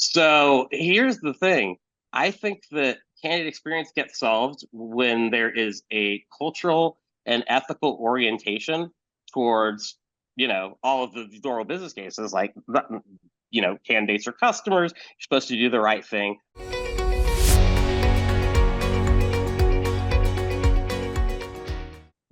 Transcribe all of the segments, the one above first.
So here's the thing. I think that candidate experience gets solved when there is a cultural and ethical orientation towards, all of the normal business cases, like, candidates are customers. You're supposed to do the right thing.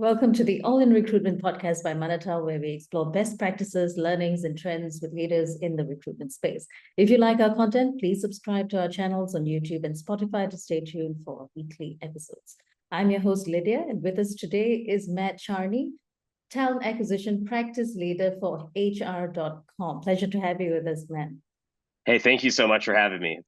Welcome to the All in Recruitment podcast by Manatal, where we explore best practices, learnings, and trends with leaders in the recruitment space. If you like our content, please subscribe to our channels on YouTube and Spotify to stay tuned for weekly episodes. I'm your host, Lydia, and with us today is Matt Charney, Talent Acquisition Practice Leader for HR.com. Pleasure to have you with us, Matt. Hey, thank you so much for having me.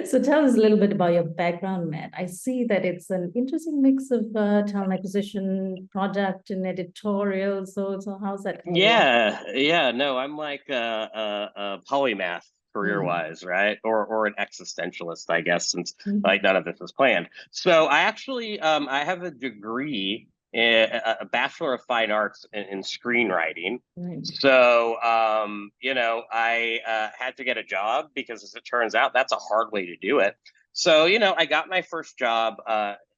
So tell us a little bit about your background, Matt. I see that it's an interesting mix of talent acquisition, product, and editorial. So how's that coming along? Yeah. No, I'm like a polymath career-wise, right? Or an existentialist, I guess, since like none of this was planned. So I actually I have a degree, a Bachelor of Fine Arts in screenwriting. So I had to get a job because, as it turns out, that's a hard way to do it. So I got my first job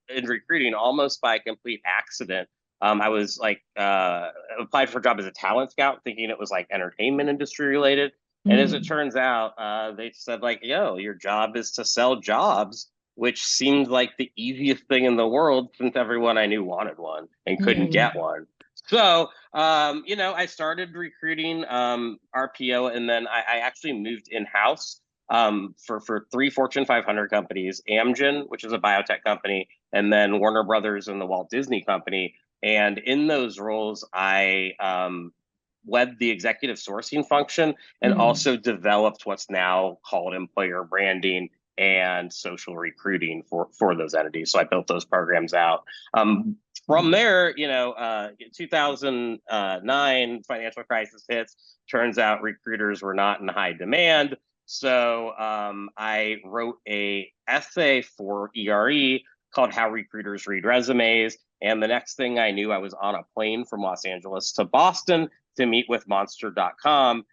in recruiting almost by complete accident. I was like applied for a job as a talent scout, thinking it was like entertainment industry related. And as it turns out, they said like, "Yo, your job is to sell jobs," which seemed like the easiest thing in the world since everyone I knew wanted one and couldn't get one. So, I started recruiting RPO, and then I actually moved in-house for three Fortune 500 companies: Amgen, which is a biotech company, and then Warner Brothers and the Walt Disney Company. And in those roles, I led the executive sourcing function and also developed what's now called employer branding and social recruiting for those entities. So I built those programs out. From there, 2009 financial crisis hits. Turns out recruiters were not in high demand. So I wrote a essay for ERE called "How Recruiters Read Resumes." And the next thing I knew, I was on a plane from Los Angeles to Boston to meet with Monster.com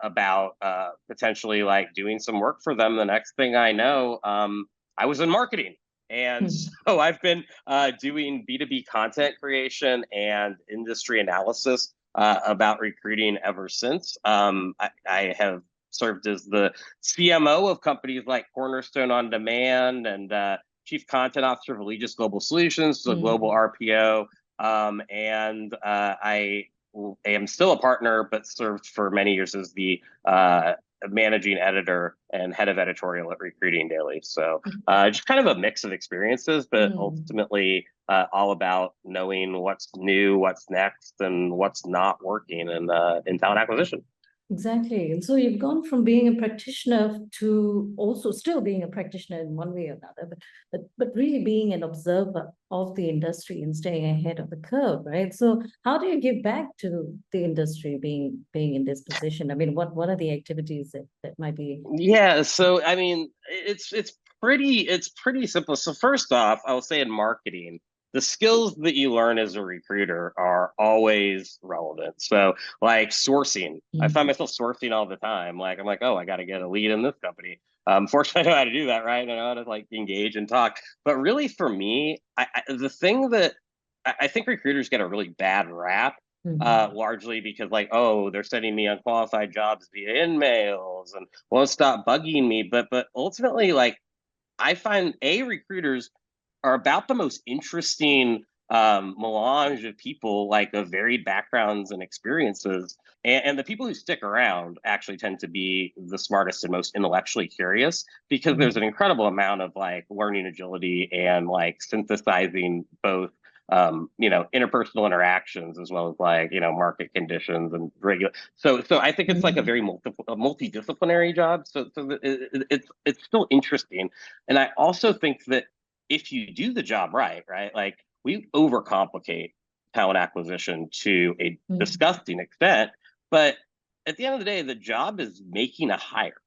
about potentially like doing some work for them. The next thing I know, I was in marketing. And so I've been doing B2B content creation and industry analysis about recruiting ever since. I have served as the CMO of companies like Cornerstone On Demand and Chief Content Officer of Allegis Global Solutions, so global RPO. And I am still a partner, but served for many years as the managing editor and head of editorial at Recruiting Daily. So just kind of a mix of experiences, but ultimately all about knowing what's new, what's next, and what's not working in talent acquisition. Exactly. And so you've gone from being a practitioner to also still being a practitioner in one way or another, but really being an observer of the industry and staying ahead of the curve, right? So how do you give back to the industry being in this position? I mean, what are the activities that might be? Yeah, so I mean, it's pretty simple. So first off, I will say in marketing, the skills that you learn as a recruiter are always relevant. So like sourcing, I find myself sourcing all the time. Like I'm like, oh, I got to get a lead in this company. Fortunately, I know how to do that, right? I know how to like engage and talk. But really, for me, the thing that I think recruiters get a really bad rap, largely because like, oh, they're sending me unqualified jobs via InMails and won't stop bugging me. But ultimately, like, I find recruiters are about the most interesting melange of people, like of varied backgrounds and experiences. And the people who stick around actually tend to be the smartest and most intellectually curious, because there's an incredible amount of like learning agility and like synthesizing both interpersonal interactions as well as like, market conditions and regular. So I think it's like a very multidisciplinary job. So it's still interesting. And I also think that if you do the job right, like we overcomplicate talent acquisition to a disgusting extent. But at the end of the day, the job is making a hire.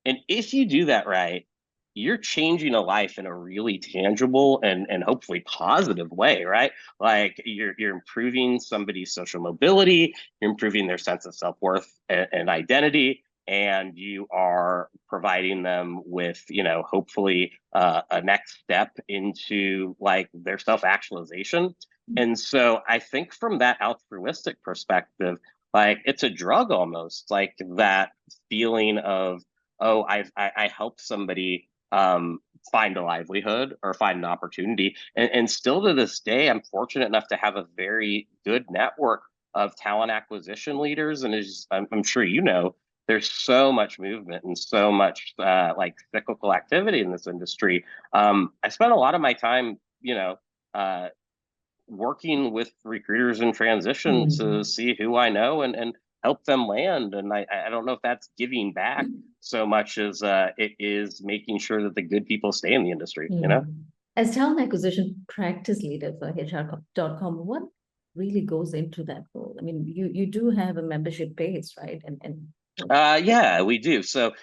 And if you do that right, you're changing a life in a really tangible and hopefully positive way, right? Like you're improving somebody's social mobility, you're improving their sense of self-worth and identity, and you are providing them with, hopefully a next step into like their self-actualization. And so I think from that altruistic perspective, like it's a drug almost, like that feeling of, oh, I helped somebody find a livelihood or find an opportunity. And still to this day, I'm fortunate enough to have a very good network of talent acquisition leaders. And as I'm sure you know, there's so much movement and so much like cyclical activity in this industry. I spent a lot of my time, uh, working with recruiters in transition to see who I know and help them land. And I don't know if that's giving back so much as it is making sure that the good people stay in the industry, As talent acquisition practice leader for HR.com, what really goes into that role? I mean, you do have a membership base, right? Yeah, we do. So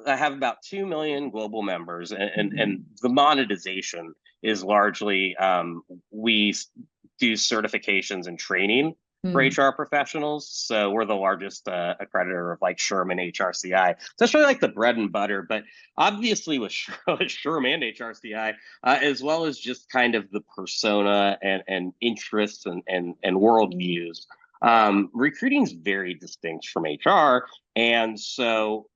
I have about 2 million global members, and the monetization is largely we do certifications and training for HR professionals. So we're the largest accreditor of like SHRM and HRCI. So that's really like the bread and butter. But obviously with SHRM and HRCI, as well as just kind of the persona and interests and worldviews. Recruiting is very distinct from HR. And so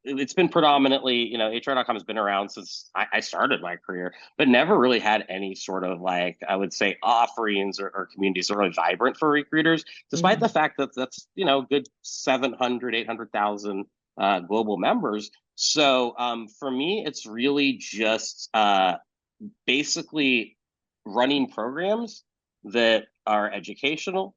it's been predominantly, HR.com has been around since I started my career, but never really had any sort of like, I would say, offerings or communities that are really vibrant for recruiters, despite the fact that that's, good 700, 800,000 global members. So for me, it's really just basically running programs that are educational,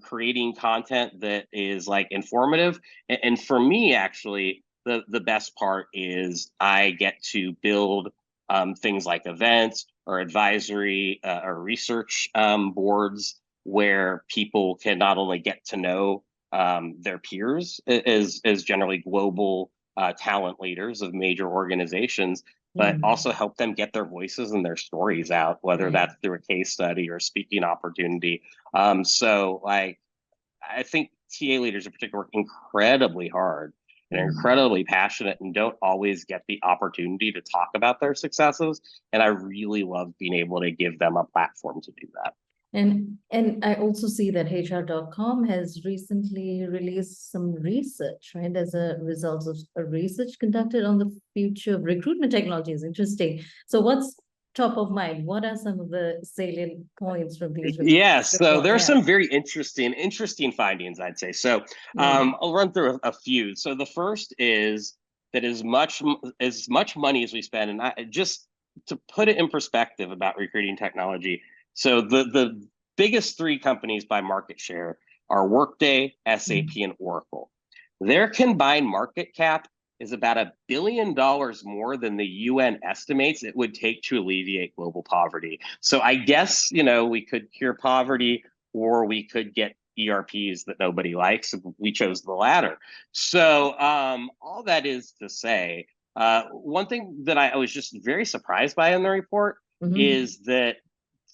creating content that is like informative. And for me, actually, the best part is I get to build things like events or advisory or research boards where people can not only get to know their peers as generally global talent leaders of major organizations, but also help them get their voices and their stories out, whether that's through a case study or speaking opportunity. So like, I think TA leaders in particular work incredibly hard and incredibly passionate and don't always get the opportunity to talk about their successes. And I really love being able to give them a platform to do that. And I also see that HR.com has recently released some research, right? As a result of a research conducted on the future of recruitment technologies. Interesting. So what's top of mind? What are some of the salient points from these reports? Yeah, so there are some very interesting findings, I'd say. So I'll run through a few. So the first is that as much money as we spend, and just to put it in perspective about recruiting technology, so the biggest three companies by market share are Workday, SAP, and Oracle. Their combined market cap is about $1 billion more than the UN estimates it would take to alleviate global poverty. So I guess, we could cure poverty or we could get ERPs that nobody likes. We chose the latter. So all that is to say, one thing that I was just very surprised by in the report is that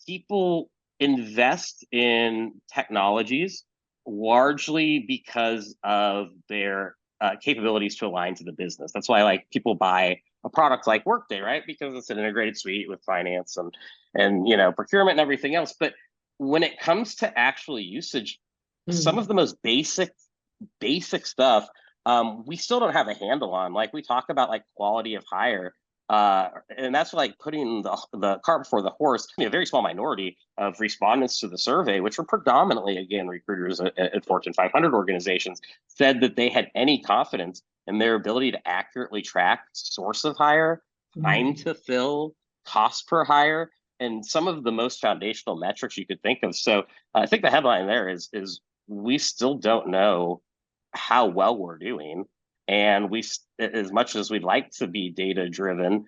people invest in technologies largely because of their capabilities to align to the business. That's why like people buy a product like Workday, right? Because it's an integrated suite with finance and procurement and everything else. But when it comes to actual usage, some of the most basic stuff we still don't have a handle on. Like we talk about like quality of hire. And that's like putting the cart before the horse. A very small minority of respondents to the survey, which were predominantly, again, recruiters at Fortune 500 organizations, said that they had any confidence in their ability to accurately track source of hire, time to fill, cost per hire, and some of the most foundational metrics you could think of. So I think the headline there is we still don't know how well we're doing. And as much as we'd like to be data driven,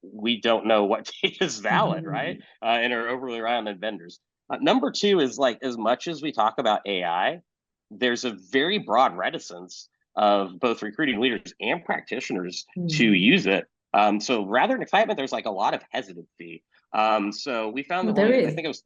we don't know what data is valid, right? And are overly reliant on vendors. Number two is like, as much as we talk about AI, there's a very broad reticence of both recruiting leaders and practitioners to use it. So rather than excitement, there's like a lot of hesitancy. So we found that I think it was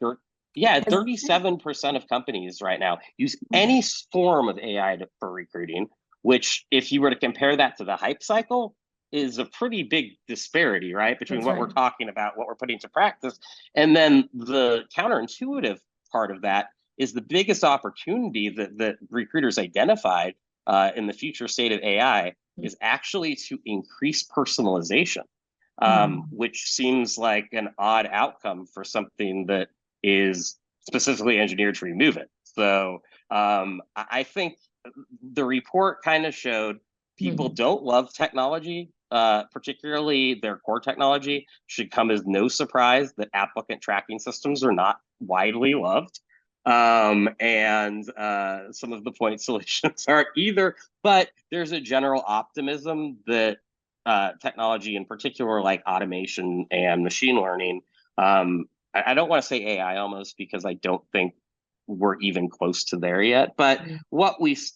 Yeah, Has- 37% of companies right now use any form of AI for recruiting, which, if you were to compare that to the hype cycle, is a pretty big disparity, right? Between That's what right. we're talking about, what we're putting to practice. And then the counterintuitive part of that is the biggest opportunity that recruiters identified in the future state of AI is actually to increase personalization, Mm. which seems like an odd outcome for something that is specifically engineered to remove it. So I think the report kind of showed people Mm. don't love technology, particularly their core technology. Should come as no surprise that applicant tracking systems are not widely loved. And some of the point solutions aren't either, but there's a general optimism that technology, in particular, like automation and machine learning, I don't want to say AI almost because I don't think we're even close to there yet. But Mm.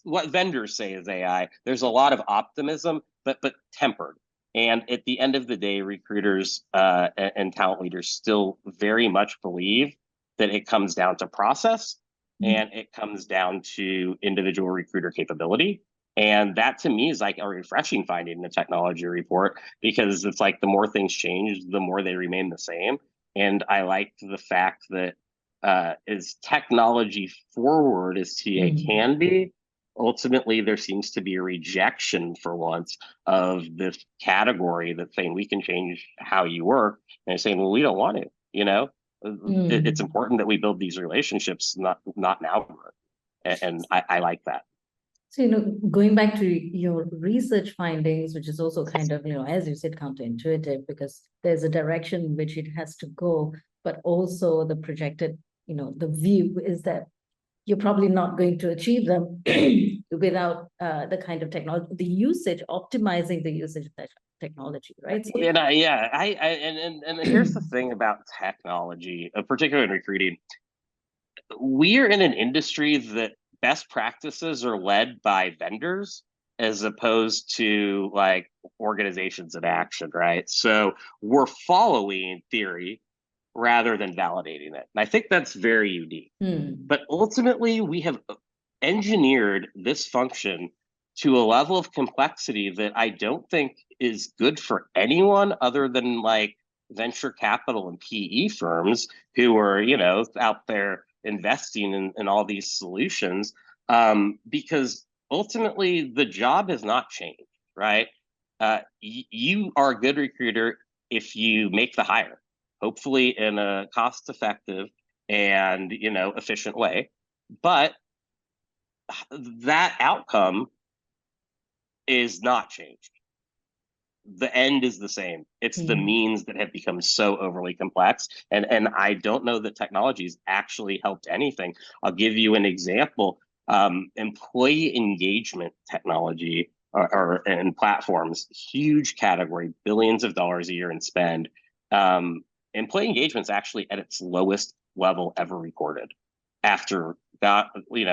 what vendors say is AI. There's a lot of optimism, but tempered. And at the end of the day, recruiters and talent leaders still very much believe that it comes down to process Mm. and it comes down to individual recruiter capability. And that to me is like a refreshing finding in the technology report because it's like the more things change, the more they remain the same. And I like the fact that as technology forward as TA Mm. can be, ultimately there seems to be a rejection for once of this category that's saying we can change how you work, and they're saying, well, we don't want to, you know. It's Mm. important that we build these relationships, not now. And I like that. So, going back to your research findings, which is also kind of, as you said, counterintuitive, because there's a direction in which it has to go, but also the projected, the view is that you're probably not going to achieve them without the kind of technology, optimizing the usage of that technology, right? So, And here's the thing about technology, particularly in recruiting. We are in an industry that best practices are led by vendors as opposed to like organizations in action, right? So we're following theory rather than validating it. And I think that's very unique. hmm. But ultimately, we have engineered this function to a level of complexity that I don't think is good for anyone other than like venture capital and PE firms who are, out there investing in all these solutions. Because ultimately, the job has not changed, right? You are a good recruiter if you make the hire, hopefully in a cost effective and efficient way. But that outcome is not changed. The end is the same. It's the Hmm. means that have become so overly complex. And I don't know that technology's actually helped anything. I'll give you an example. Employee engagement technology and platforms, huge category, billions of dollars a year in spend. Employee engagement is actually at its lowest level ever recorded after we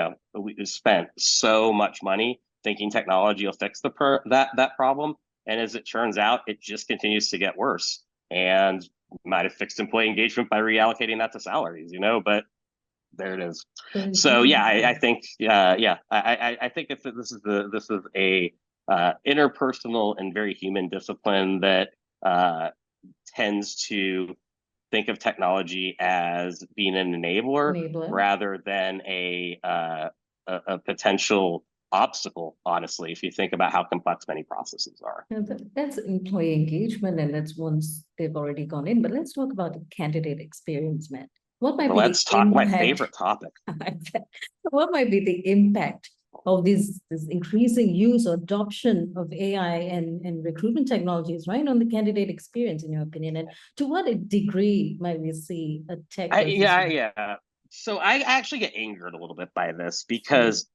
spent so much money thinking technology will fix that problem, and as it turns out, it just continues to get worse. And might have fixed employee engagement by reallocating that to salaries, but there it is. So yeah, I think I think this is a interpersonal and very human discipline that tends to think of technology as being an enabler Enabler. rather than a potential obstacle, honestly, if you think about how complex many processes are. That's employee engagement, and that's once they've already gone in. But let's talk about the candidate experience, Matt. What might be Let's the talk my impact? favorite topic. What might be the impact of this increasing use or adoption of AI and recruitment technologies, right, on the candidate experience, in your opinion? And to what degree might we see a tech versus Yeah. So I actually get angered a little bit by this because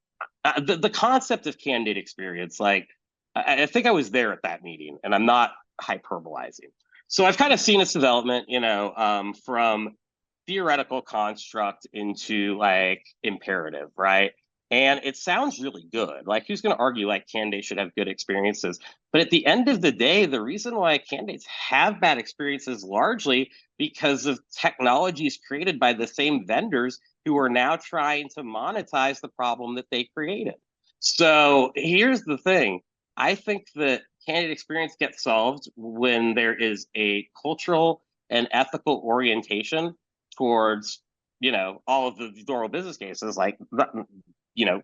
the concept of candidate experience, like I think I was there at that meeting, and I'm not hyperbolizing. So I've kind of seen its development, from theoretical construct into like imperative, right? And it sounds really good. Like, who's going to argue like candidates should have good experiences? But at the end of the day, the reason why candidates have bad experiences largely because of technologies created by the same vendors who are now trying to monetize the problem that they created. So here's the thing. I think that candidate experience gets solved when there is a cultural and ethical orientation towards, all of the normal business cases, like,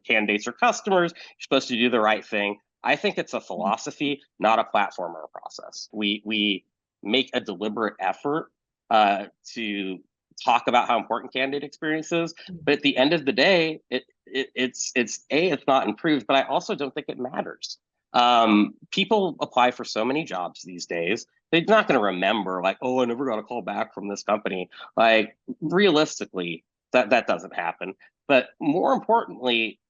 candidates are customers, you're supposed to do the right thing. I think it's a philosophy, not a platform or a process. We make a deliberate effort to talk about how important candidate experience is, but at the end of the day, it's not improved. But I also don't think it matters. People apply for so many jobs these days. They're not going to remember like, oh, I never got a call back from this company. Like, realistically, that doesn't happen. But more importantly,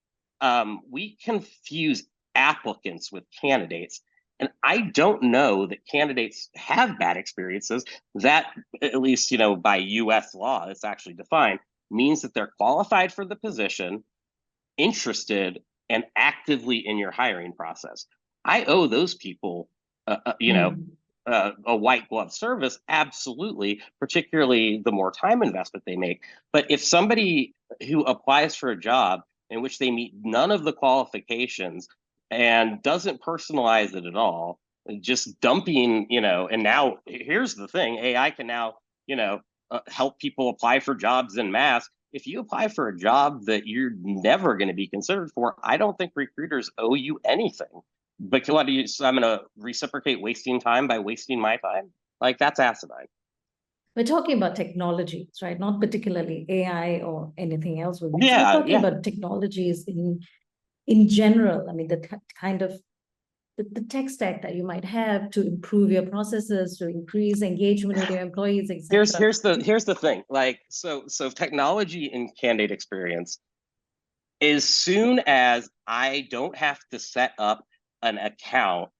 we confuse applicants with candidates. And I don't know that candidates have bad experiences. That, at least, by US law, it's actually defined, means that they're qualified for the position, interested, and actively in your hiring process. I owe those people, a white glove service, absolutely, particularly the more time investment they make. But if somebody who applies for a job in which they meet none of the qualifications and doesn't personalize it at all, just dumping, and now here's the thing, AI can now, help people apply for jobs in mass. If you apply for a job that you're never going to be considered for, I don't think recruiters owe you anything. But what do you? So I'm going to reciprocate wasting time by wasting my time. Like, that's asinine. We're talking about technologies, right? Not particularly AI or anything else. We're Yeah, talking yeah. about technologies in general. I mean, the kind of the tech stack that you might have to improve your processes, to increase engagement with your employees, etc. Here's the thing. Like, so technology in candidate experience, as soon as I don't have to set up an account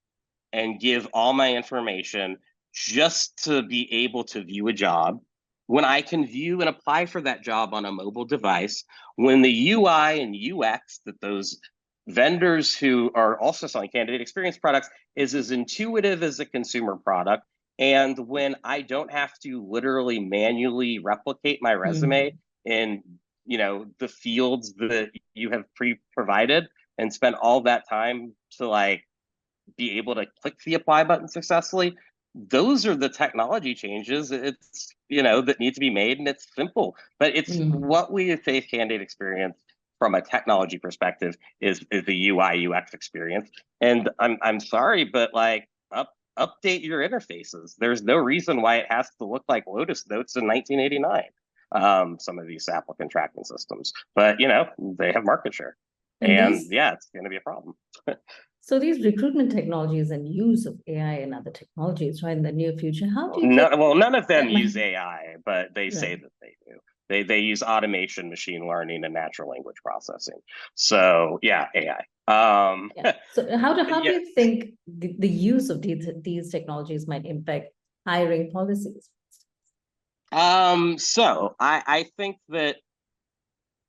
and give all my information just to be able to view a job, when I can view and apply for that job on a mobile device, when the UI and UX that those vendors who are also selling candidate experience products is as intuitive as a consumer product, and when I don't have to literally manually replicate my resume in the fields that you have pre-provided and spend all that time to like be able to click the apply button successfully, those are the technology changes it's that need to be made. And it's simple, but it's what we say candidate experience from a technology perspective is the UI UX experience. And I'm sorry, but like, update your interfaces. There's no reason why it has to look like Lotus Notes in 1989. Some of these applicant tracking systems, but they have market share, and yeah, it's going to be a problem. So these recruitment technologies and use of AI and other technologies, right, in the near future, how do you none of them use AI, but they say that they do. They use automation, machine learning, and natural language processing. So yeah, AI. So how do you think the use of these technologies might impact hiring policies? So I think that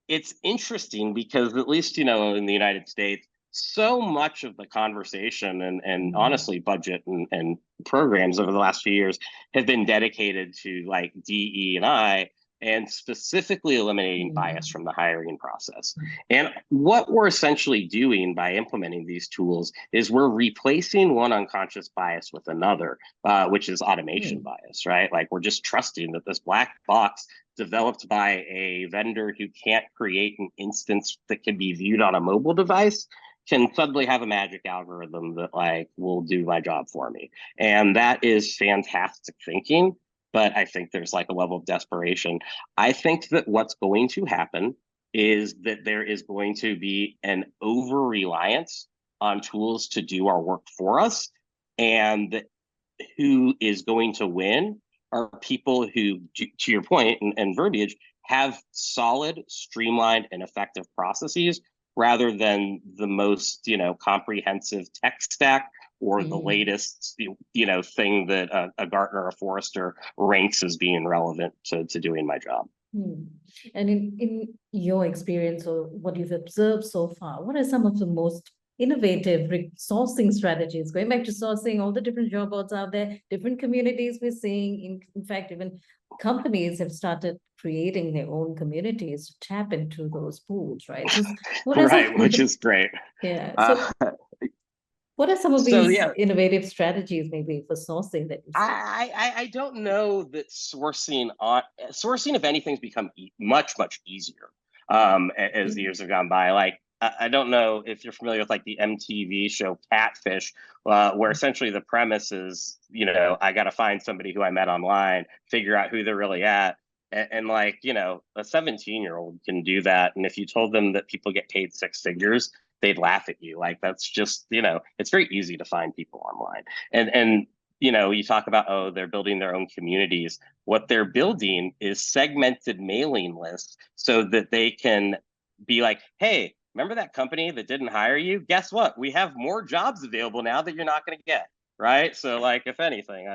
it's interesting because, at least in the United States, so much of the conversation and honestly budget and programs over the last few years have been dedicated to like DE&I and specifically eliminating bias from the hiring process. And what we're essentially doing by implementing these tools is we're replacing one unconscious bias with another, which is automation bias, right? Like, we're just trusting that this black box developed by a vendor who can't create an instance that can be viewed on a mobile device can suddenly have a magic algorithm that like will do my job for me. And that is fantastic thinking, but I think there's like a level of desperation. I think that what's going to happen is that there is going to be an over-reliance on tools to do our work for us. And who is going to win are people who, to your point and verbiage, have solid, streamlined, and effective processes rather than the most, comprehensive tech stack or the latest, thing that a Gartner or Forrester ranks as being relevant to doing my job. Hmm. And in your experience or what you've observed so far, what are some of the most innovative sourcing strategies? Going back to sourcing, all the different job boards out there, different communities we're seeing. In fact, even companies have started creating their own communities to tap into those pools, right? So what are some, Right, which is great. yeah. So Uh, what are some of so these yeah, innovative strategies maybe for sourcing that you see? I don't know that sourcing if anything's become much easier as the Mm. years have gone by. Like I don't know if you're familiar with like the MTV show Catfish, where essentially the premise is, I got to find somebody who I met online, figure out who they're really at. And like, a 17-year-old can do that. And if you told them that people get paid six figures, they'd laugh at you. Like that's just, it's very easy to find people online. And you talk about, oh, they're building their own communities. What they're building is segmented mailing lists so that they can be like, hey, remember that company that didn't hire you? Guess what? We have more jobs available now that you're not going to get. Right. So, like, if anything,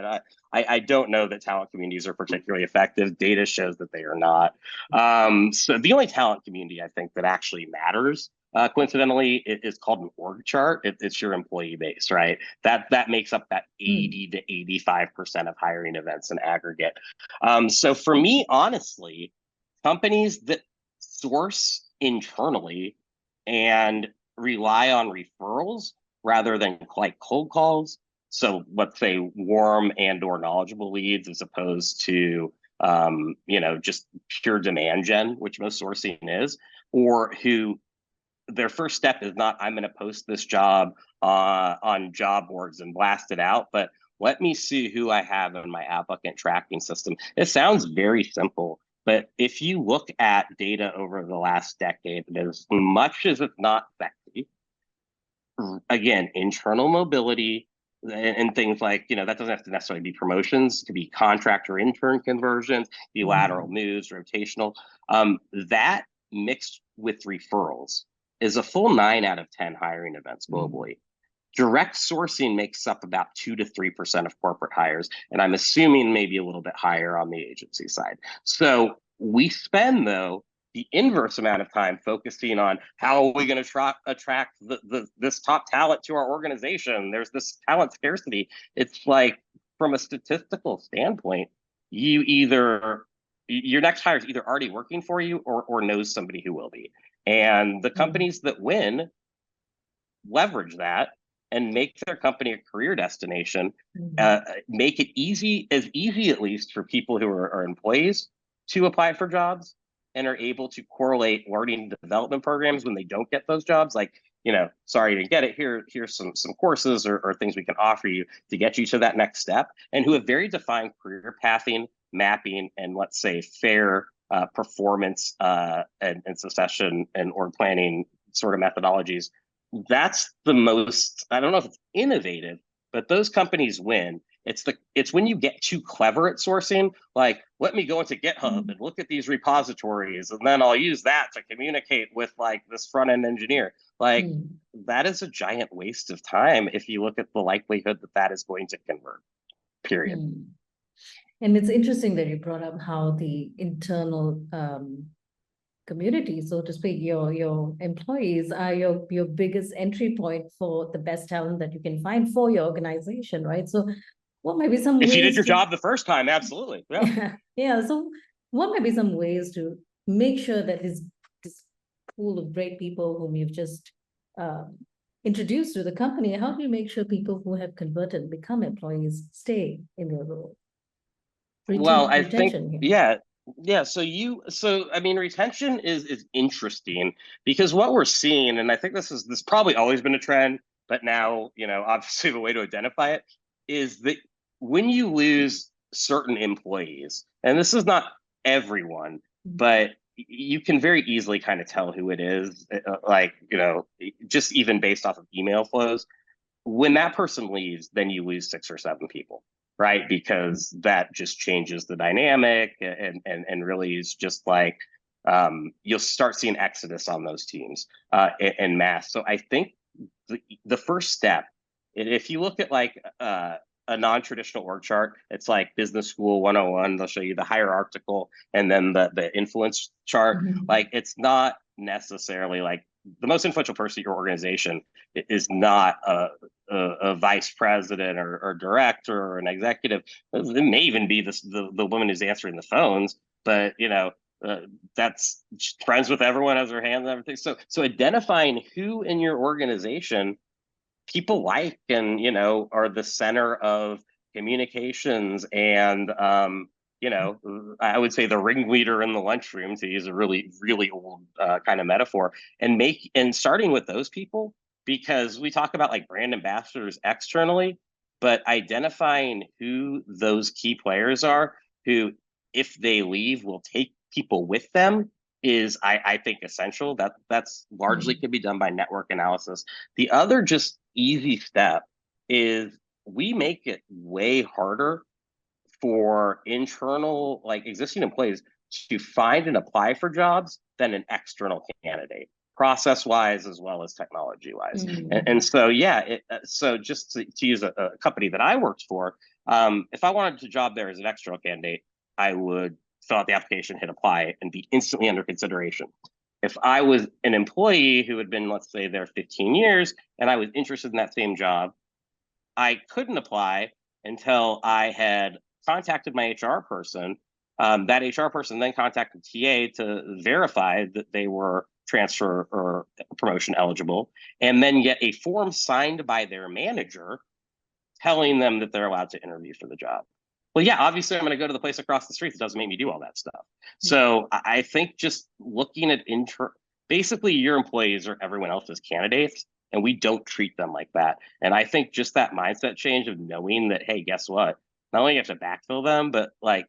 I don't know that talent communities are particularly effective. Data shows that they are not. So, the only talent community I think that actually matters, coincidentally, it is called an org chart. It's your employee base, right? That makes up that Mm. 80 to 85% of hiring events in aggregate. So for me, honestly, companies that source internally and rely on referrals rather than like cold calls. So let's say warm and or knowledgeable leads as opposed to just pure demand gen, which most sourcing is, or who their first step is not, I'm going to post this job on job boards and blast it out, but let me see who I have in my applicant tracking system. It sounds very simple, but if you look at data over the last decade, as much as it's not sexy, again, internal mobility and things like, that doesn't have to necessarily be promotions, it could be contractor intern conversions, be lateral Mm. moves, rotational. That mixed with referrals is a full 9 out of 10 hiring events Mm. globally. Direct sourcing makes up about 2 to 3% of corporate hires, and I'm assuming maybe a little bit higher on the agency side. So we spend, though, the inverse amount of time focusing on how are we going to attract this top talent to our organization. There's this talent scarcity. It's like, from a statistical standpoint, your next hire is either already working for you or knows somebody who will be. And the Mm. companies that win leverage that and make their company a career destination, Mm. make it easy at least for people who are employees to apply for jobs and are able to correlate learning and development programs when they don't get those jobs. Like, sorry you didn't get it. Here's some courses or things we can offer you to get you to that next step, and who have very defined career pathing, mapping, and let's say fair performance and succession and or planning sort of methodologies. That's the most, I don't know if it's innovative, but those companies win. It's when you get too clever at sourcing, like, let me go into GitHub Mm. and look at these repositories, and then I'll use that to communicate with like this front end engineer. Like, Mm. that is a giant waste of time if you look at the likelihood that that is going to convert, period. Mm. And it's interesting that you brought up how the internal community, so to speak, your employees are your biggest entry point for the best talent that you can find for your organization, right? So what might be some If you did ways your to job the first time, absolutely. Yeah. yeah, yeah. So what might be some ways to make sure that this pool of great people whom you've just um, introduced to the company, how do you make sure people who have converted, become employees, stay in their role? Well, I think, Retention here. yeah. So I mean, retention is interesting because what we're seeing, and I think this probably always been a trend, but now, obviously the way to identify it is that when you lose certain employees, and this is not everyone, but you can very easily kind of tell who it is, like, just even based off of email flows. When that person leaves, then you lose 6 or 7 people, right? Because that just changes the dynamic and really is just like, you'll start seeing exodus on those teams en masse. So I think the first step, if you look at like a non-traditional org chart. It's like business school 101. They'll show you the hierarchical and then the influence chart. Like it's not necessarily like the most influential person in your organization is not a vice president or director or an executive. It may even be the woman who's answering the phones, but that's friends with everyone, has their hands and everything. So identifying who in your organization people like and are the center of communications and I would say the ringleader in the lunchroom, to use a really really old kind of metaphor, and starting with those people, because we talk about like brand ambassadors externally, but identifying who those key players are who, if they leave, will take people with them is I think essential. That's largely can be done by network analysis. The other just easy step is we make it way harder for internal, like existing employees, to find and apply for jobs than an external candidate, process wise as well as technology wise. And so so just to use a company that I worked for, if I wanted a job there as an external candidate, I would fill out the application, hit apply, and be instantly under consideration. If I was an employee who had been, let's say, there 15 years and I was interested in that same job, I couldn't apply until I had contacted my HR person. That HR person then contacted TA to verify that they were transfer or promotion eligible, and then get a form signed by their manager telling them that they're allowed to interview for the job. Well, yeah, obviously I'm going to go to the place across the street that doesn't make me do all that stuff. So I think just looking at basically your employees are everyone else's candidates, and we don't treat them like that. And I think just that mindset change of knowing that, hey, guess what? Not only you have to backfill them, but like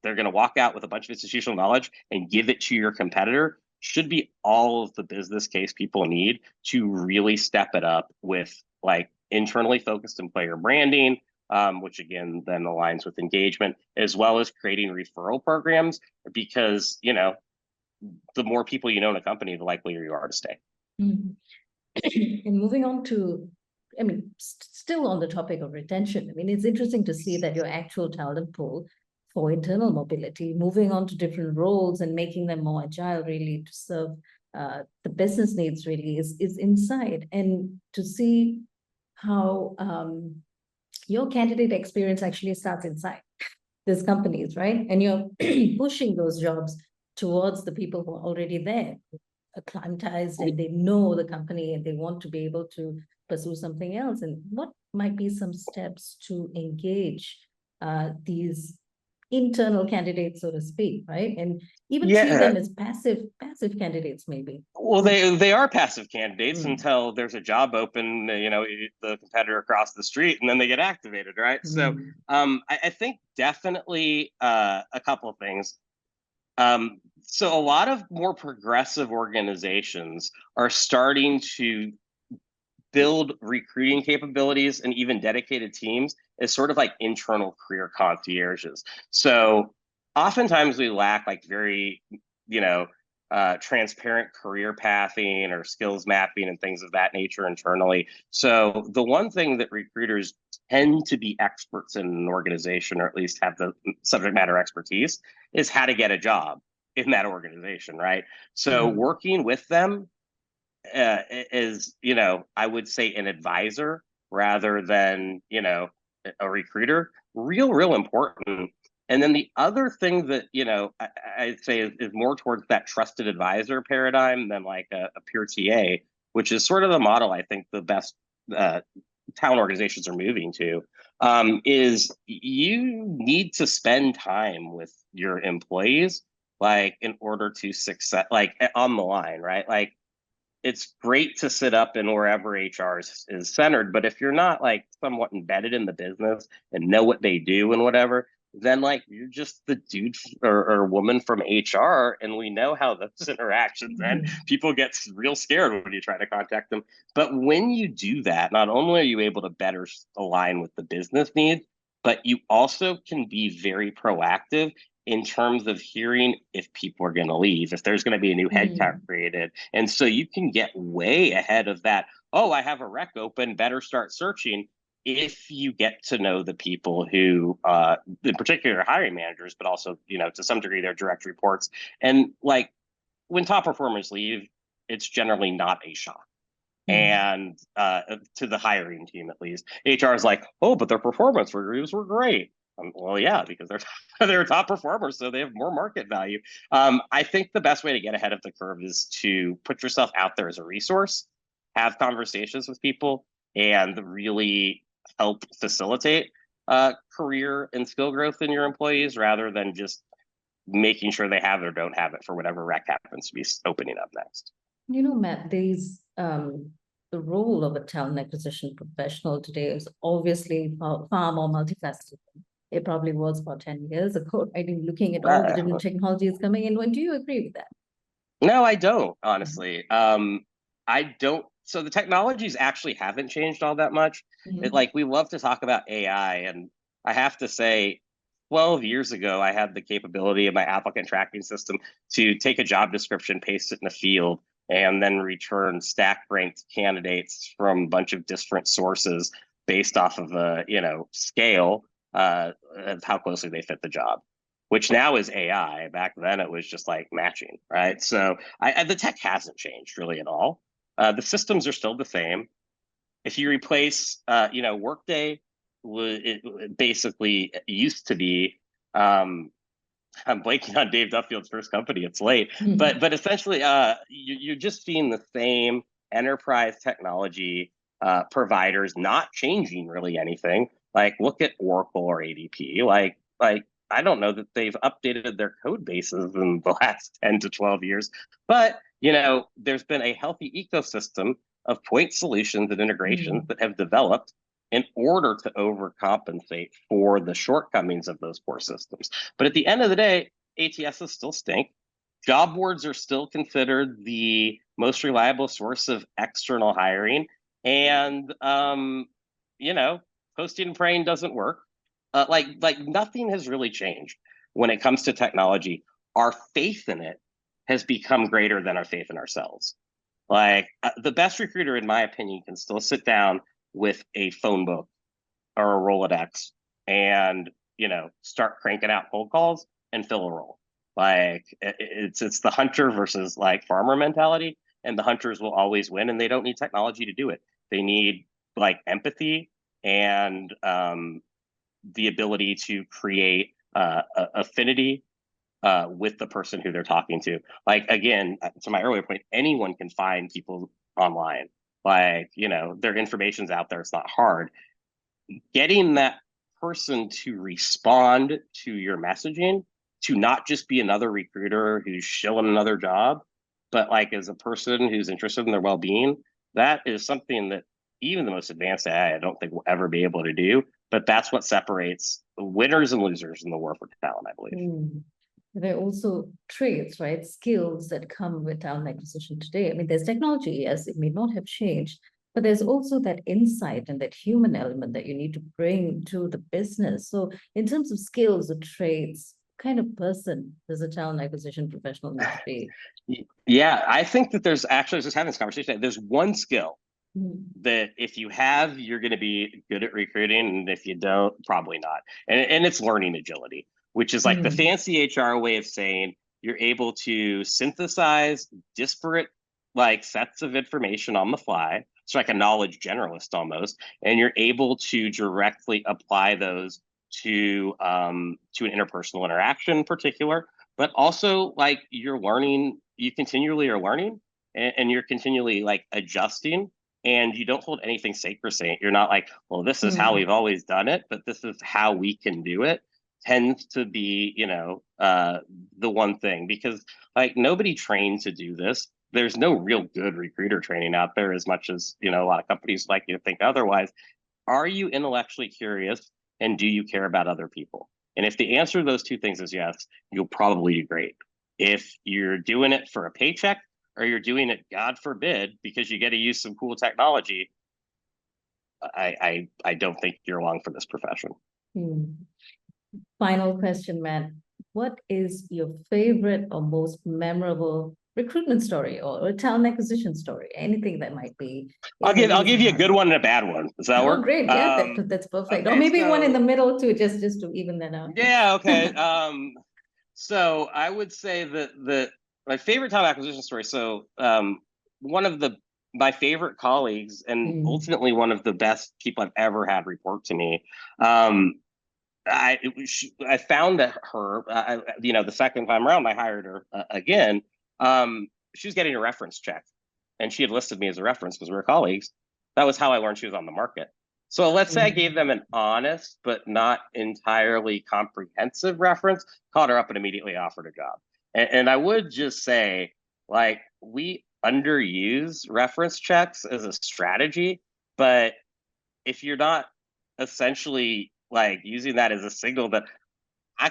they're going to walk out with a bunch of institutional knowledge and give it to your competitor should be all of the business case people need to really step it up with like internally focused employer branding, which again then aligns with engagement, as well as creating referral programs, because the more people you know in a company, the likelier you are to stay. And moving on to, I mean, still on the topic of retention, I mean, it's interesting to see that your actual talent pool for internal mobility, moving on to different roles and making them more agile, really to serve the business needs, really is inside. And to see how your candidate experience actually starts inside these companies, right? And you're pushing those jobs towards the people who are already there, acclimatized, and they know the company and they want to be able to pursue something else. And what might be some steps to engage these internal candidates, so to speak, right? And even treat them as passive candidates, maybe. Well, they are passive candidates until there's a job open, the competitor across the street, and then they get activated, right? So I think definitely a couple of things. So a lot of more progressive organizations are starting to build recruiting capabilities and even dedicated teams as sort of like internal career concierges. So oftentimes we lack like very, transparent career pathing or skills mapping and things of that nature internally. So the one thing that recruiters tend to be experts in an organization, or at least have the subject matter expertise, is how to get a job in that organization, right? So working with them is, I would say an advisor rather than, a recruiter, real important. And then the other thing that, I'd say is more towards that trusted advisor paradigm than like a pure TA, which is sort of the model I think the best talent organizations are moving to, is you need to spend time with your employees, like in order to success, like on the line, right? Like it's great to sit up in wherever HR is centered, but if you're not like somewhat embedded in the business and know what they do and whatever, then like you're just the dude or woman from HR, and we know how those interactions end. People get real scared when you try to contact them. But when you do that, not only are you able to better align with the business needs, but you also can be very proactive in terms of hearing if people are going to leave, if there's going to be a new headcount created. And so you can get way ahead of that. Oh, I have a rec open, better start searching, if you get to know the people who, in particular, hiring managers, but also, to some degree, their direct reports, and like when top performers leave, it's generally not a shock. And to the hiring team, at least, HR is like, oh, but their performance reviews were great. Well, yeah, because they're they're top performers, so they have more market value. I think the best way to get ahead of the curve is to put yourself out there as a resource, have conversations with people, and really help facilitate career and skill growth in your employees, rather than just making sure they have it or don't have it for whatever rec happens to be opening up next. Matt, the role of a talent acquisition professional today is obviously far more multifaceted than it probably was about 10 years ago, right? In looking at all the different technologies coming in. Do you agree with that? No, I don't, honestly. I don't. So the technologies actually haven't changed all that much. We love to talk about AI, and I have to say, 12 years ago, I had the capability of my applicant tracking system to take a job description, paste it in a field, and then return stack ranked candidates from a bunch of different sources based off of a scale of how closely they fit the job, which now is AI. Back then it was just like matching, right? So the tech hasn't changed really at all. The systems are still the same. If you replace, Workday, it basically used to be, I'm blanking on Dave Duffield's first company. It's late, but essentially, you're just seeing the same enterprise technology providers not changing really anything. Like, look at Oracle or ADP. Like I don't know that they've updated their code bases in the last 10 to 12 years, but there's been a healthy ecosystem of point solutions and integrations that have developed in order to overcompensate for the shortcomings of those core systems. But at the end of the day, ATSs still stink. Job boards are still considered the most reliable source of external hiring. And, posting and praying doesn't work. Like nothing has really changed when it comes to technology. Our faith in it has become greater than our faith in ourselves. The best recruiter, in my opinion, can still sit down with a phone book or a Rolodex and start cranking out cold calls and fill a role. It's the hunter versus farmer mentality, and the hunters will always win, and they don't need technology to do it. They need empathy and the ability to create affinity with the person who they're talking to. Again, to my earlier point, anyone can find people online. Their information's out there. It's not hard. Getting that person to respond to your messaging, to not just be another recruiter who's shilling another job, but as a person who's interested in their well-being, that is something that even the most advanced AI, I don't think will ever be able to do. But that's what separates winners and losers in the war for talent, I believe. There are also traits, right? Skills that come with talent acquisition today. I mean, there's technology, yes, it may not have changed, but there's also that insight and that human element that you need to bring to the business. So in terms of skills or traits, what kind of person does a talent acquisition professional need to be? Yeah, I think that there's actually, just having this conversation, there's one skill that if you have, you're going to be good at recruiting, and if you don't, probably not. And it's learning agility, which is the fancy HR way of saying you're able to synthesize disparate sets of information on the fly. It's like a knowledge generalist almost, and you're able to directly apply those to an interpersonal interaction in particular, but also you're learning, you continually are learning, and you're continually adjusting, and you don't hold anything sacrosanct. You're not well, this is how we've always done it, but this is how we can do it, tends to be, the one thing, because nobody trained to do this. There's no real good recruiter training out there, as much as, a lot of companies like you to think otherwise. Are you intellectually curious, and do you care about other people? And if the answer to those two things is yes, you'll probably do great. If you're doing it for a paycheck, or you're doing it, God forbid, because you get to use some cool technology, I don't think you're along for this profession. Final question, Matt. What is your favorite or most memorable recruitment story or a talent acquisition story, anything that might be. I'll give you a good one and a bad one. Does that work? Oh, great. Yeah, that's perfect. Or Okay, maybe one in the so middle too, just to even that out. yeah, okay. So I would say that my favorite talent acquisition story. So one of my favorite colleagues and ultimately one of the best people I've ever had report to me. I found that her, the second time around, I hired her again. She was getting a reference check, and she had listed me as a reference because we were colleagues. That was how I learned she was on the market. So let's say I gave them an honest but not entirely comprehensive reference, called her up and immediately offered a job. And I would just say, like, we underuse reference checks as a strategy, but if you're not essentially like using that as a signal that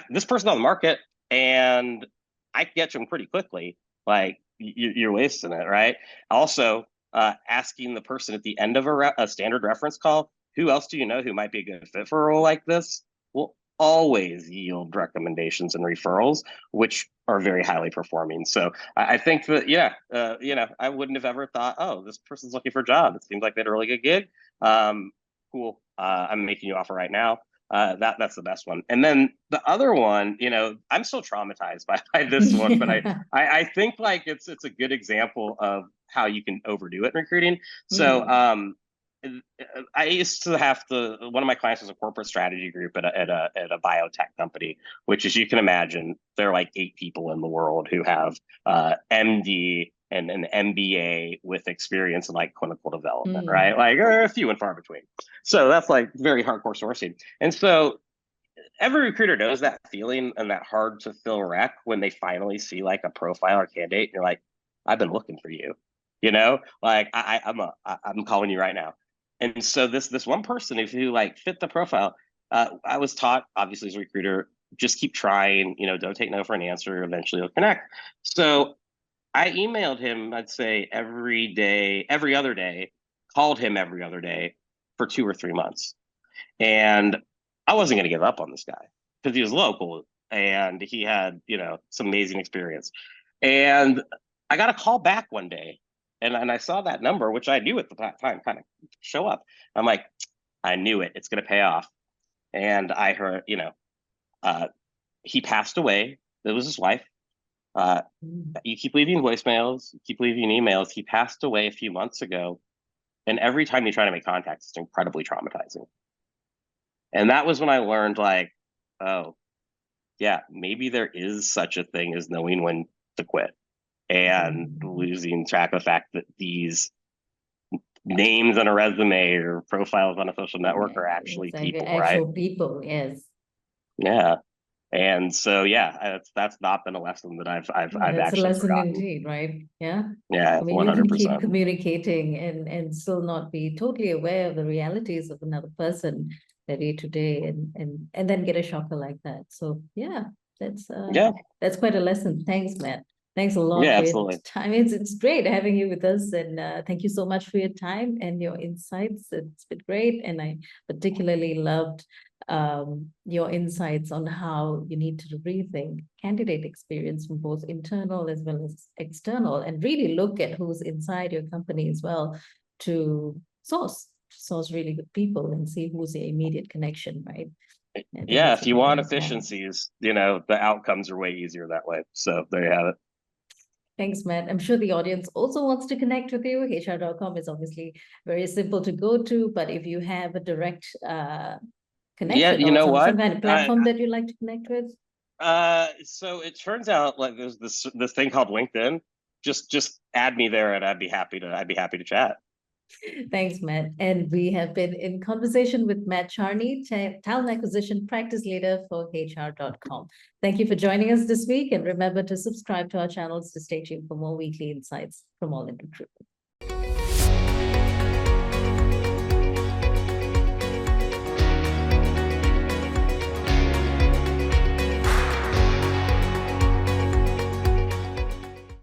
this person's on the market and I can get to them pretty quickly, like you're wasting it, right? Also, asking the person at the end of a standard reference call, who else do you know who might be a good fit for a role like this, will always yield recommendations and referrals, which are very highly performing. So I think that, I wouldn't have ever thought, oh, this person's looking for a job. It seems like they had a really good gig. Cool. I'm making you an offer right now. That's the best one. And then the other one, I'm still traumatized by this one, but I think like it's a good example of how you can overdo it in recruiting. So I used to have one of my clients was a corporate strategy group at a biotech company, which, as you can imagine, there are like 8 people in the world who have MD and an MBA with experience in like clinical development, right? Like a few and far between. So that's like very hardcore sourcing. And so every recruiter knows that feeling and that hard to fill rec when they finally see like a profile or candidate and you're like, I've been looking for you, like I'm calling you right now. And so this one person who like fit the profile, I was taught, obviously, as a recruiter, just keep trying, don't take no for an answer. Eventually you'll connect. So I emailed him, I'd say every other day, called him every other day for 2 or 3 months. And I wasn't going to give up on this guy because he was local and he had, some amazing experience. And I got a call back one day and I saw that number, which I knew at the time kind of show up. I'm like, I knew it. It's going to pay off. And I heard, he passed away. It was his wife. You keep leaving voicemails, you keep leaving emails. He passed away a few months ago. And every time you try to make contact, it's incredibly traumatizing. And that was when I learned, like, oh, yeah, maybe there is such a thing as knowing when to quit and losing track of the fact that these names on a resume or profiles on a social network are actually people, right? Actual people, yes. Yeah. And so, yeah, that's not been a lesson that I've that's actually a lesson forgotten. Indeed, right? Yeah. Yeah, I mean, 100%. you can keep communicating and still not be totally aware of the realities of another person day to day, and then get a shocker like that. So yeah, that's quite a lesson. Thanks, Matt. Thanks a lot for your time. It's great having you with us, and thank you so much for your time and your insights. It's been great, and I particularly loved your insights on how you need to rethink candidate experience from both internal as well as external, and really look at who's inside your company as well to source really good people and see who's the immediate connection, right? Yeah, if you want efficiencies, the outcomes are way easier that way. So there you have it. Thanks, Matt. I'm sure the audience also wants to connect with you. HR.com is obviously very simple to go to, but if you have a direct connection or some kind of platform that you like to connect with? So it turns out like there's this thing called LinkedIn. Just add me there and I'd be happy to chat. Thanks, Matt. And we have been in conversation with Matt Charney, Talent Acquisition Practice Leader for HR.com. Thank you for joining us this week, and remember to subscribe to our channels to stay tuned for more weekly insights from All in Recruitment.